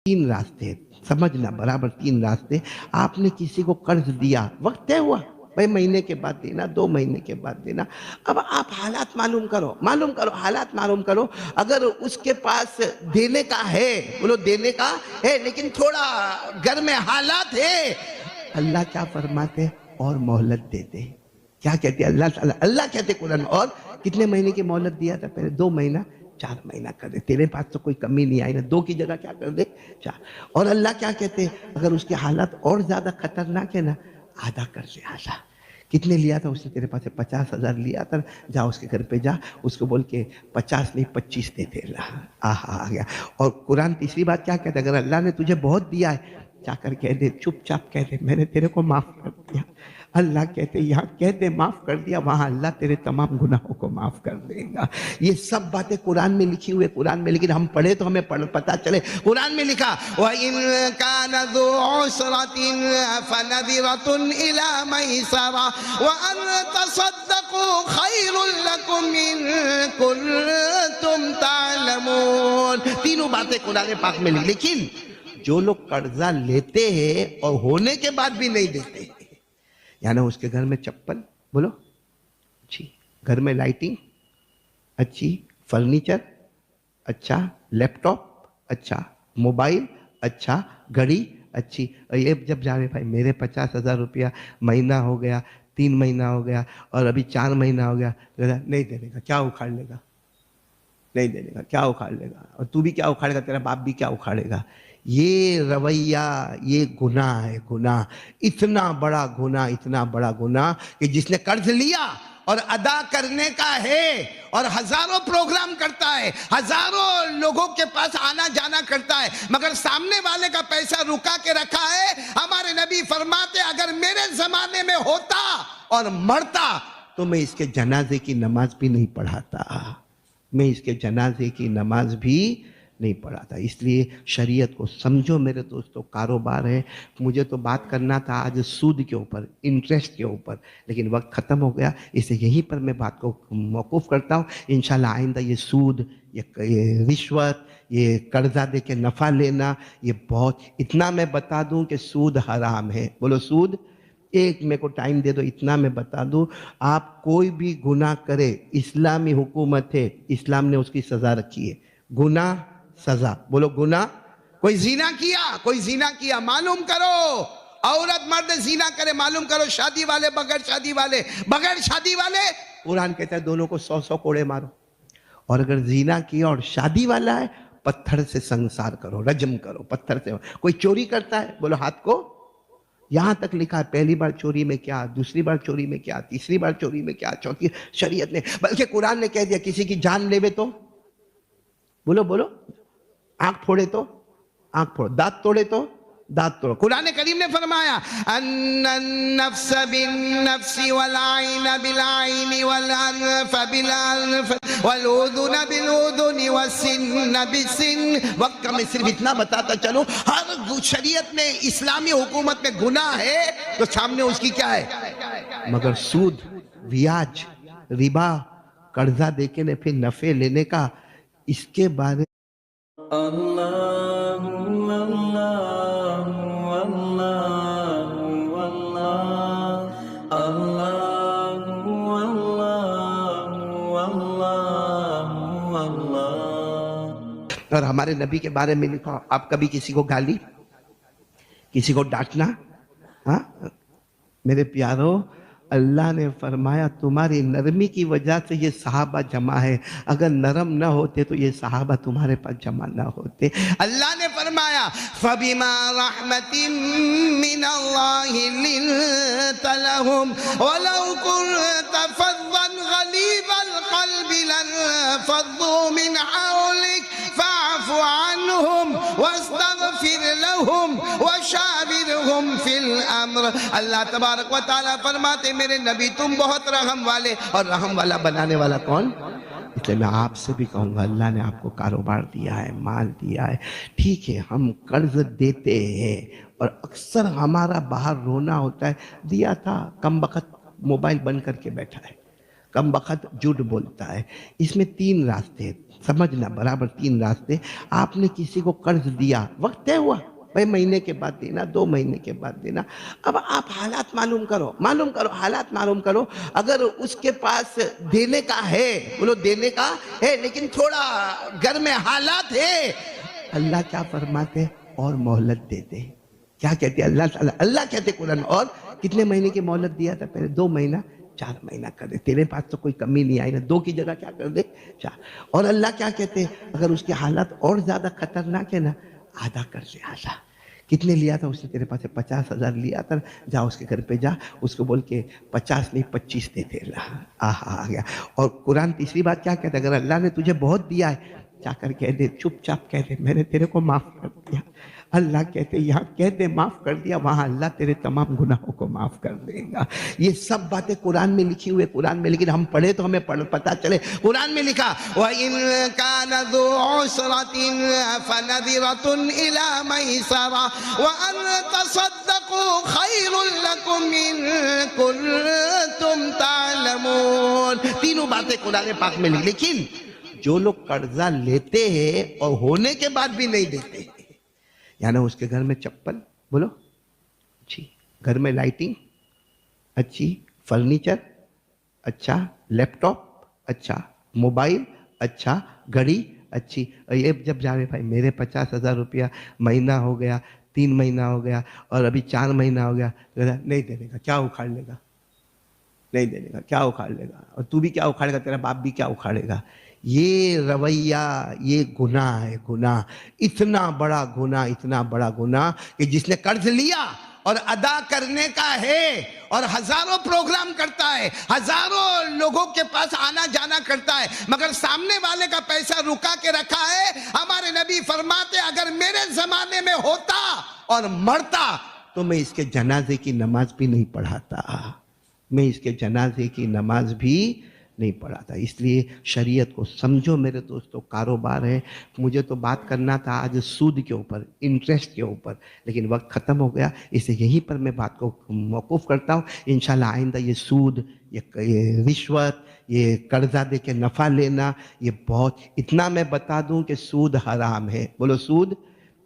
तीन रास्ते समझना बराबर, तीन रास्ते। आपने किसी को कर्ज दिया, वक्त तय हुआ, भाई महीने के बाद देना, 2 महीने के बाद देना। अब आप हालात मालूम करो, हालात मालूम करो। अगर उसके पास देने का है, बोलो देने का है, लेकिन थोड़ा घर में हालात है, अल्लाह क्या फरमाते? और मोहलत देते। क्या कहते अल्लाह ताला? अल्लाह कहते कुरान में, और कितने महीने की मोहलत दिया था पहले? 2 महीना, 4 महीना कर दे, तेरे पास तो कोई कमी नहीं आई ना, 2 की जगह क्या कर दे? 4। और अल्लाह क्या कहते? अगर उसके हालात और ज्यादा खतरनाक है ना, आधा कर दे, आधा। कितने लिया था उसने तेरे पास से? 50,000 लिया था। जा उसके घर पे जा, उसको बोल के 50 नहीं 25 दे दे। आहा, आ गया। और कुरान तीसरी बात क्या कहता है? अगर अल्लाह ने तुझे बहुत दिया है, जाकर कह दे, चुपचाप कह दे, मैंने तेरे को माफ कर दिया। अल्लाह कहते यहाँ कह दे माफ कर दिया, वहां अल्लाह तेरे तमाम गुनाहों को माफ कर देगा। ये सब बातें कुरान में लिखी हुई है, कुरान में, लेकिन हम पढ़े तो हमें पता चले। कुरान में लिखा व इन कान ज़ू उसरतिन फनज़िरतुन इला मैसरा व अन तसद्दक़ू खैरुल लकुम इन कुंतुम तालमून। तीनों बातें कुरान पाक में लिखी। लेकिन जो लोग कर्जा लेते हैं और होने के बाद भी नहीं देते, यानी उसके घर में चप्पल, बोलो अच्छी, घर में लाइटिंग अच्छी, फर्नीचर अच्छा, लैपटॉप अच्छा, मोबाइल अच्छा, घड़ी अच्छी, और ये जब जाने भाई मेरे 50,000 रुपया महीना हो गया, 3 महीना हो गया और अभी 4 महीना हो गया, नहीं देने का, क्या उखाड़ लेगा? नहीं देने का, क्या उखाड़ लेगा? और तू भी क्या उखाड़ेगा? तेरा बाप भी क्या उखाड़ेगा? ये रवैया, ये गुनाह है, गुनाह, इतना बड़ा गुनाह, इतना बड़ा गुनाह कि जिसने कर्ज लिया और अदा करने का है और हजारों प्रोग्राम करता है, हजारों लोगों के पास आना जाना करता है, मगर सामने वाले का पैसा रुका के रखा है। हमारे नबी फरमाते अगर मेरे जमाने में होता और मरता तो मैं इसके जनाजे की नमाज भी नहीं पढ़ाता, मैं इसके जनाजे की नमाज भी नहीं पढ़ा था। इसलिए शरीयत को समझो मेरे दोस्तों। कारोबार है, मुझे तो बात करना था आज सूद के ऊपर, इंटरेस्ट के ऊपर, लेकिन वक्त ख़त्म हो गया, इसलिए यहीं पर मैं बात को मौकूफ़ करता हूँ। इंशाल्लाह आइंदा ये सूद, ये रिश्वत, ये कर्जा दे के नफ़ा लेना, ये बहुत, इतना मैं बता दूँ कि सूद हराम है। बोलो सूद। एक मेरे को टाइम दे दो, इतना मैं बता दूँ, आप कोई भी गुनाह करे, इस्लामी हुकूमत है, इस्लाम ने उसकी सज़ा रखी है, गुनाह सजा। बोलो गुनाह। कोई जीना किया, मालूम करो, औरत मर्द जीना करे, मालूम करो, शादी वाले बगैर शादी वाले, कुरान कहता है दोनों को 100-100 कोड़े मारो। और अगर जीना किया और शादी वाला है, पत्थर से संसार करो, रजम करो पत्थर से। कोई चोरी करता है, बोलो हाथ को। यहां तक लिखा है पहली बार चोरी में क्या, दूसरी बार चोरी में क्या, तीसरी बार चोरी में क्या, चौथी, शरीयत ने, बल्कि कुरान ने कह दिया किसी की जान लेवे तो, बोलो, आंख फोड़े तो आंख फोड़ो, दांत तोड़े तो दांत तोड़ो। कुरान करीम ने फरमाया अन्नफ्स बिन्नफ्स वल आइन बिल आइन वल अनफ बिल अनफ वल उदुन बिल उदुन वसिन्न बिसिन। वक्त में सिर्फ इतना बताता चलो, हर शरीयत में, इस्लामी हुकूमत में गुनाह है तो सामने उसकी क्या है? मगर सूद, ब्याज, रिबा, कर्जा देके ने फिर नफे लेने का, इसके बारे अल्लाहु अल्लाहु अल्लाहु अल्लाह अल्लाहु अल्लाहु अल्लाहु अल्लाह। और हमारे नबी के बारे में लिखा, आप कभी किसी को गाली, किसी को डांटना? हाँ मेरे प्यारो, अल्लाह ने फरमाया तुम्हारी नरमी की वजह से ये सहाबा जमा है, अगर नरम ना होते तो ये सहाबा तुम्हारे पास जमा ना होते। अल्लाह ने फरमाया फबिमा रहमतिन मिनल्लाहि लिनत लहुम वलौ कुनत फज़्ज़न गलीज़ल क़ल्बि लनफ़ज़्ज़ू मिन हौलिक फ़अफ़ु अन्हुम वस्तग़फ़िर लहुम वशाविरहुम फिल अम्र। अल्लाह तबारक व तआला फरमाते मेरे नबी तुम बहुत रहम वाले, और रहम वाला बनाने वाला कौन? इसलिए मैं आपसे भी कहूँगा, अल्लाह ने आपको कारोबार दिया है, माल दिया है, ठीक है, हम कर्ज देते हैं और अक्सर हमारा बाहर रोना होता है, दिया था कम वक़्त मोबाइल बंद करके बैठा है, कम वक्त झूठ बोलता है। इसमें तीन रास्ते हैं, समझना बराबर, तीन रास्ते। आपने किसी को कर्ज दिया, वक्त तय हुआ, भाई महीने के बाद देना, 2 महीने के बाद देना। अब आप हालात मालूम करो, हालात मालूम करो। अगर उसके पास देने का है, बोलो देने का है, लेकिन थोड़ा घर में हालात है, अल्लाह क्या फरमाते, और मोहलत देते। क्या कहते हैं अल्लाह ताला? अल्लाह कहते कुरान में, और कितने महीने की मोहलत दिया था पहले? 2 महीना, 4 महीना कर दे, तेरे पास तो कोई कमी नहीं आई ना, 2 की जगह क्या कर दे, 4। और अल्लाह क्या कहते हैं, अगर उसके हालात और ज्यादा खतरनाक है ना, आधा कर दे, आधा। कितने लिया था उसने तेरे पास से? 50,000 लिया था, जा उसके घर पे जा, उसको बोल के 50 नहीं 25 दे देना। आहा, आ गया। और कुरान तीसरी बात क्या कहता है, अगर अल्लाह ने तुझे बहुत दिया है, जाकर कह दे, चुपचाप कह दे, मैंने तेरे को माफ कर दिया। अल्लाह कहते यहाँ कह दे माफ कर दिया, वहां अल्लाह तेरे तमाम गुनाहों को माफ कर देगा। ये सब बातें कुरान में लिखी हुई है, कुरान में, लेकिन हम पढ़े तो हमें पता चले। कुरान में लिखा, व इन कान ज़ू उसरतिन फनज़िरतुन इला मैसरा व अन तसद्दक़ू खैरुल लकुम इन कुंतुम तालमून। तीनों बातें कुरान पाक में लिखी। लेकिन जो लोग कर्जा लेते हैं और होने के बाद भी नहीं देते, यानी उसके घर में चप्पल, बोलो अच्छी, घर में लाइटिंग अच्छी, फर्नीचर अच्छा, लैपटॉप अच्छा, मोबाइल अच्छा, घड़ी अच्छी, और ये जब जाने भाई मेरे 50,000 रुपया महीना हो गया, 3 महीना हो गया, और अभी 4 महीना हो गया, नहीं देने का, क्या उखाड़ लेगा, नहीं देने का, क्या उखाड़ लेगा, और तू भी क्या उखाड़ेगा, तेरा बाप भी क्या उखाड़ेगा। ये रवैया, ये गुनाह है, गुनाह, इतना बड़ा गुनाह, इतना बड़ा गुनाह कि जिसने कर्ज लिया और अदा करने का है, और हजारों प्रोग्राम करता है, हजारों लोगों के पास आना जाना करता है, मगर सामने वाले का पैसा रुका के रखा है। हमारे नबी फरमाते, अगर मेरे जमाने में होता और मरता तो मैं इसके जनाजे की नमाज भी नहीं पढ़ाता, मैं इसके जनाजे की नमाज भी नहीं पढ़ा था। इसलिए शरीयत को समझो मेरे दोस्तों, कारोबार है। मुझे तो बात करना था आज सूद के ऊपर, इंटरेस्ट के ऊपर, लेकिन वक्त ख़त्म हो गया, इसलिए यहीं पर मैं बात को मौकूफ़ करता हूँ। इंशाल्लाह आइंदा ये सूद, ये रिश्वत, ये कर्जा दे के नफ़ा लेना, ये बहुत, इतना मैं बता दूँ कि सूद हराम है। बोलो सूद,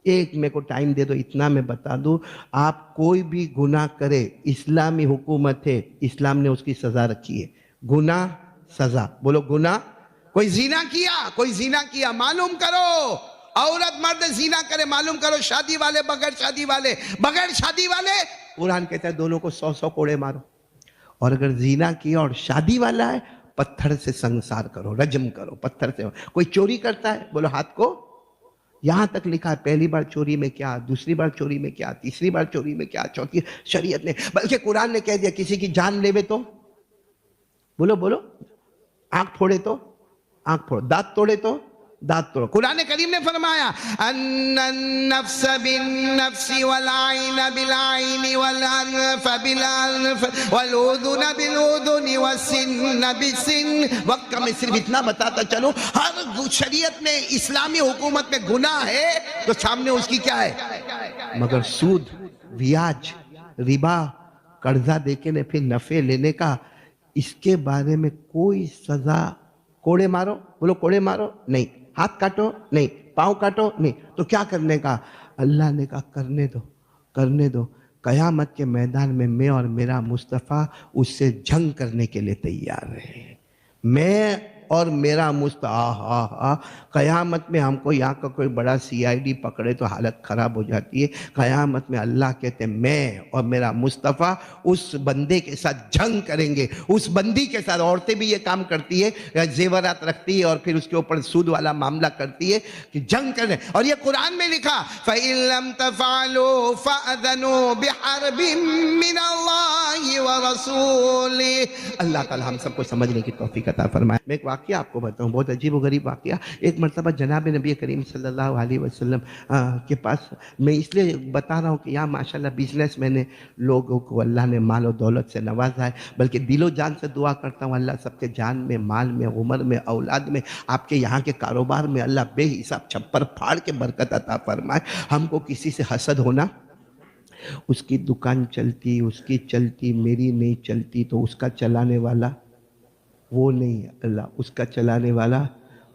एक मेरे को टाइम दे दो, इतना मैं बता दूँ, आप कोई भी गुनाह करे, इस्लामी हुकूमत है, इस्लाम ने उसकी सज़ा रखी है, गुनाह सजा, बोलो गुनाह। कोई जीना किया, कोई जीना किया, मालूम करो, औरत मर्द जीना करे, मालूम करो, शादी वाले बगैर शादी वाले, बगैर शादी वाले, कुरान कहता है दोनों को 100-100 कोड़े मारो। और अगर जीना किया और शादी वाला है, पत्थर से संसार करो, रजम करो, पत्थर से। कोई चोरी करता है, बोलो हाथ को, यहां तक लिखा है, पहली बार चोरी में क्या, दूसरी बार चोरी में क्या, तीसरी बार चोरी में क्या, चौथी, शरीयत ने, बल्कि कुरान ने कह दिया किसी की जान लेवे तो, बोलो बोलो, आंख फोड़े तो आंख फोड़ो, दांत तोड़े तो दांत तोड़ो। कुरान करीम ने फरमाया, अन्नफ्स बिन्नफ्स वल आइन बिल आइन वल अनफ बिल अनफ वल उज़ुन बिल उज़ुन वस्सिन बिस्सिन। वक्त का मैं सिर्फ इतना बताता चलो, हर शरीयत में, इस्लामी हुकूमत में गुनाह है तो सामने उसकी क्या है, मगर सूद, ब्याज, रिबा, कर्जा देके ने फिर नफे लेने का, इसके बारे में कोई सजा, कोड़े मारो, बोलो कोड़े मारो नहीं, हाथ काटो नहीं, पाँव काटो नहीं, तो क्या करने का, अल्लाह ने कहा करने दो, करने दो। कयामत के मैदान में मैं और मेरा मुस्तफ़ा उससे जंग करने के लिए तैयार है। मैं और मेरा मुस्तफ़ा, कयामत में हमको यहाँ का कोई बड़ा CID पकड़े तो हालत ख़राब हो जाती है। कयामत में अल्लाह कहते हैं मैं और मेरा मुस्तफ़ा उस बंदे के साथ जंग करेंगे, उस बंदी के साथ। औरतें भी ये काम करती है, जेवरात रखती है और फिर उसके ऊपर सूद वाला मामला करती है कि जंग कर रहे। और ये कुरान में लिखा, फ़इन लम तफ़अलू फ़अज़नू बिहर्बिम मिनल्लाहि व रसूलिही। अल्लाह ताला हम सबको समझने की तौफीक अता फरमाए। मैं एक वाक़या आपको बताऊं, बहुत अजीब व गरीब वाक़या। एक मरतबा जनाब नबी करीम सल्लल्लाहु अलैहि वसल्लम के पास, मैं इसलिए बता रहा हूँ कि यहाँ माशाल्लाह बिजनेस मैंने लोगों को अल्लाह ने माल और दौलत से नवाजा है, बल्कि दिलो जान से दुआ करता हूँ अल्लाह सबके जान में, माल में, उम्र में, औलाद में, आपके यहाँ के कारोबार में अल्लाह बेहिसाब छप्पर फाड़ के बरकत अता फरमाए। हमको किसी से हसद होना, उसकी दुकान चलती, उसकी चलती, मेरी नहीं चलती, तो उसका चलाने वाला वो नहीं है अल्लाह, उसका चलाने वाला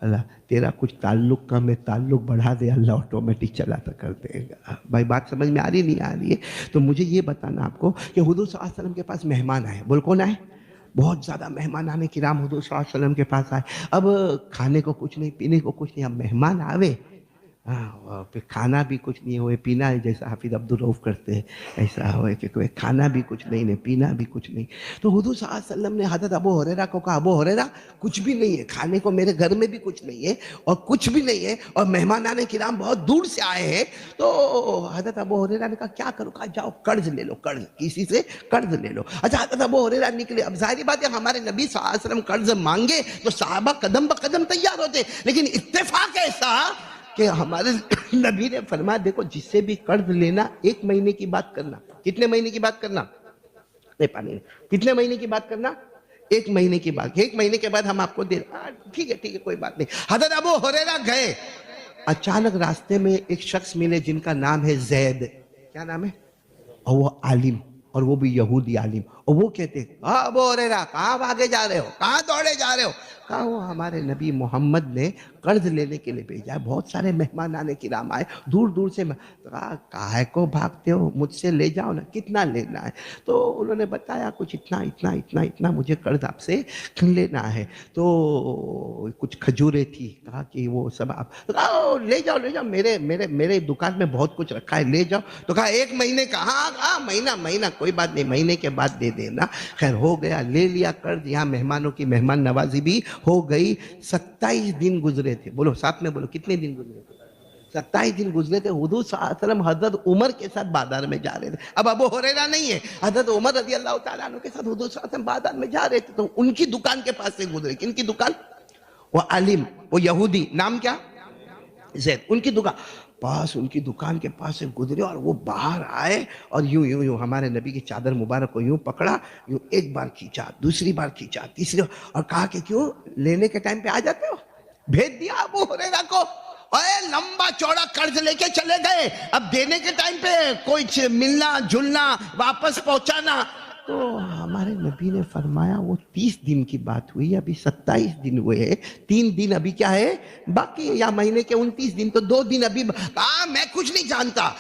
अल्लाह। तेरा कुछ ताल्लुक कम है, ताल्लुक बढ़ा दे, अल्लाह ऑटोमेटिक चलाता कर देगा। भाई बात समझ में आ रही नहीं आ रही है? तो मुझे ये बताना आपको कि हुजूर सल्लल्लाहु अलैहि वसल्लम के पास मेहमान आए। बोल कौन आए? बहुत ज़्यादा मेहमान आने किराम हुजूर सल्लल्लाहु अलैहि वसल्लम के पास आए। अब खाने को कुछ नहीं, पीने को कुछ नहीं, अब मेहमान आवे, हाँ, और फिर खाना भी कुछ नहीं हुए, पीना है जैसा हाफिज अब्दुल रऊफ करते हैं ऐसा हो कि कोई खाना भी कुछ नहीं ने पीना भी कुछ नहीं। तो हुजूर सल्लल्लाहु अलैहि वसल्लम ने हज़रत अबू हुरैरा को कहा, अबू हुरैरा कुछ भी नहीं है खाने को, मेरे घर में भी कुछ नहीं है और कुछ भी नहीं है और मेहमान आने किराम बहुत दूर से आए हैं। तो हज़रत अबू हुरैरा ने कहा क्या करो? कहा जाओ कर्ज ले लो, कर्ज किसी से कर्ज ले लो। अच्छा, हज़रत अबू हुरैरा निकले। अब जाहिर बात है हमारे नबी सल्लल्लाहु अलैहि वसल्लम कर्ज मांगे तो सहाबा कदम ब कदम तैयार होते, लेकिन इत्तेफाक ऐसा कि हमारे नबी ने फरमाया देखो जिससे भी कर्ज लेना 1 महीने की बात करना। कितने महीने की बात करना? नहीं पानी नहीं। कितने महीने की बात करना? 1 महीने की बात। 1 महीने के बाद हम आपको दे, ठीक है कोई बात नहीं। हज़रत अबू हुरैरा गए, अचानक रास्ते में एक शख्स मिले जिनका नाम है जैद। क्या नाम है? और वो आलिम, और वो भी यहूदी आलिम। और वो कहते हाँ अबू हुरैरा कहाँ भागे जा रहे हो, कहाँ दौड़े जा रहे हो? कहा वो हमारे नबी मोहम्मद ने कर्ज लेने के लिए भेजा है, बहुत सारे मेहमान आने की राम आए दूर दूर से। कहा काहे को भागते हो, मुझसे ले जाओ ना, कितना लेना है? तो उन्होंने बताया कुछ इतना इतना इतना इतना मुझे कर्ज आपसे लेना है। तो कुछ खजूरें थी, कहा कि वो सब आप, तो कहा ले जाओ ले जाओ, मेरे मेरे मेरे दुकान में बहुत कुछ रखा है, ले जाओ। तो कहा 1 महीने का? हाँ महीना महीना कोई बात नहीं, महीने के बाद दे देना। खैर हो गया, ले लिया कर्ज। यहाँ मेहमानों की मेहमान नवाजी भी हो गई। 27 दिन गुजरे थे। बोलो साथ में बोलो, कितने दिन गुजरे थे? 27 दिन गुजरे थे। हुजूर सल्लल्लाहु अलैहि वसल्लम हजरत उमर के साथ बाजार में जा रहे थे। अब अबू हुरैरा नहीं है, हजरत उमर रजी अल्लाह तआला अन्हु के साथ हुजूर सल्लल्लाहु अलैहि वसल्लम बाजार में जा रहे थे। तो उनकी दुकान के पास से गुजरे। किनकी दुकान? वो आलिम, वो यहूदी, नाम क्या? जैद। उनकी दुकान पास, उनकी दुकान के पास से गुजरे और वो बाहर आए और यूं यूं यूं हमारे नबी की चादर मुबारक को यूं पकड़ा, यूं एक बार खींचा, दूसरी बार खींचा, तीसरी बार, और कहा कि क्यों लेने के टाइम पे आ जाते हो? भेज दिया अबू हुरैरा को। अरे लंबा चौड़ा कर्ज लेके चले गए, अब देने के टाइम पे कोई मिलना जुलना, वापस पहुंचाना। तो हमारे नबी ने फरमाया वो 30 दिन की बात हुई, अभी 27 दिन हुए हैं, 3 दिन अभी क्या है बाकी, या महीने के 29 दिन, तो 2 दिन अभी। मैं कुछ नहीं जानता।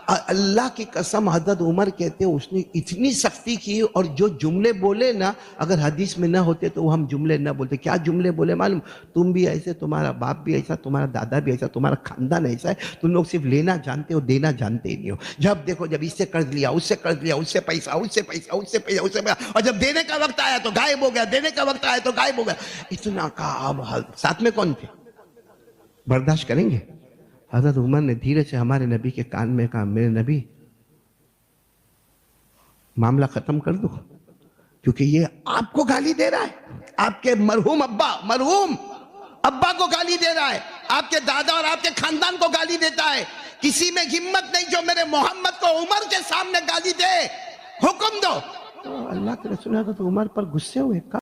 अल्लाह की कसम, हजरत उमर कहते उसने इतनी सख्ती की, और जो जुमले बोले ना, अगर हदीस में ना होते तो हम जुमले ना बोलते। क्या जुमले बोले मालूम? तुम भी ऐसे, तुम्हारा बाप भी ऐसा, तुम्हारा दादा भी ऐसा, तुम्हारा खानदान ऐसा है, तुम लोग सिर्फ लेना जानते हो, देना जानते ही नहीं हो। जब देखो जब इससे कर्ज लिया, उससे कर्ज लिया, उससे पैसा, उससे पैसा, उससे पैसा, उससे पैसा, और जब देने का वक्त आया तो गायब हो गया, देने का वक्त आया तो गायब हो गया। इतना का। अब साथ में कौन थे? बर्दाश्त करेंगे? हजरत उमर ने धीरे से हमारे नबी के कान में कहा, मेरे नबी मामला खत्म कर दो, क्योंकि ये आपको गाली दे रहा है, आपके मरहूम अब्बा को गाली दे रहा है, आपके दादा और आपके खानदान को गाली देता है। किसी में हिम्मत नहीं जो मेरे मोहम्मद को उमर के सामने गाली दे। हुक्म दो। तो अल्लाह के रसूल हज़रत उमर पर गुस्से हुए।